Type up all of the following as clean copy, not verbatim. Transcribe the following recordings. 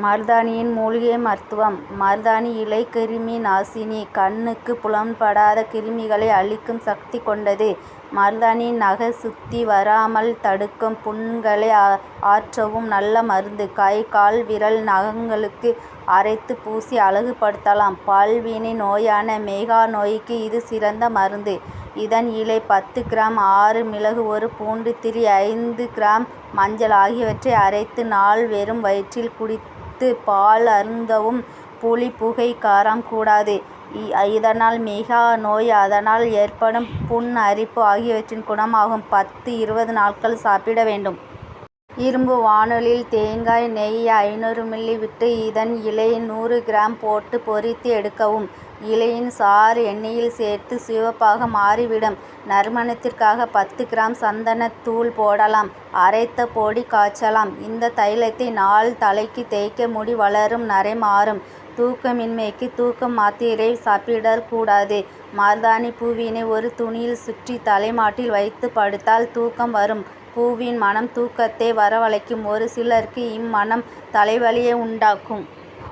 மருதாணியின் மூலிகை மருத்துவம். மருதாணி இலை கிருமி நாசினி. கண்ணுக்கு புலப்படாத கிருமிகளை அழிக்கும் சக்தி கொண்டது. மருதாணி நக சுத்தி வராமல் தடுக்கும். புண்களை ஆற்றவும் நல்ல மருந்து. கை கால் விரல் நகங்களுக்கு அரைத்து பூசி அழகுபடுத்தலாம். பல்வினை நோயான மேகா நோய்க்கு இது சிறந்த மருந்து. இதன் இலை 10 கிராம், 6 மிளகு, 1 பூண்டு திரி, 5 கிராம் மஞ்சள் ஆகியவற்றை அரைத்து நாள் வெறும் வயிற்றில் குடித்து பால் அருந்தவும். புளி, புகை, காரம் கூடாது. இதனால் மேகா நோய், அதனால் ஏற்படும் புண், அரிப்பு ஆகியவற்றின் குணமாகும். 10-20 நாட்கள் சாப்பிட வேண்டும். இரும்பு வாணலியில் தேங்காய் நெய் 500 மில்லி விட்டு இதன் இலை 100 கிராம் போட்டு பொரித்து எடுக்கவும். இலையின் சாறு எண்ணெயில் சேர்த்து சிவப்பாக மாறிவிடும். நறுமணத்திற்காக 10 கிராம் சந்தனத்தூள் போடலாம். அரைத்த பொடி காய்ச்சலாம். இந்த தைலத்தை நாள் தலைக்கு தேய்க்க முடி வளரும், நரை மாறும். தூக்கமின்மைக்கு தூக்க மாத்திரை சாப்பிடக்கூடாது. மருதாணி பூவினை ஒரு துணியில் சுற்றி தலைமாட்டில் வைத்து படுத்தால் தூக்கம் வரும். பூவின் மணம் தூக்கத்தை வரவழைக்கும். ஒரு சிலருக்கு இம்மணம் தலைவலியை உண்டாக்கும்.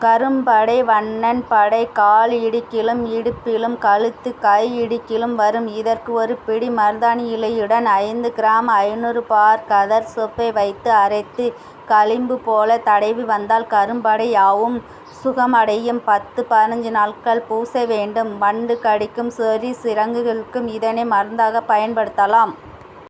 கரும்படை வண்ணன் படை கால் இடுக்கிலும் இடுப்பிலும் கழுத்து கை இடுக்கிலும் வரும். இதற்கு ஒரு பிடி மருதாணி இலையுடன் 5 கிராம் 500 பார் கதர் சோப்பை வைத்து அரைத்து களிம்பு போல தடவி வந்தால் கரும்படை யாவும் சுகமடையும். 10-15 நாட்கள் பூச வேண்டும். வண்டு கடிக்கும் சொறி சிரங்குகளுக்கும் இதனை மருந்தாக பயன்படுத்தலாம்.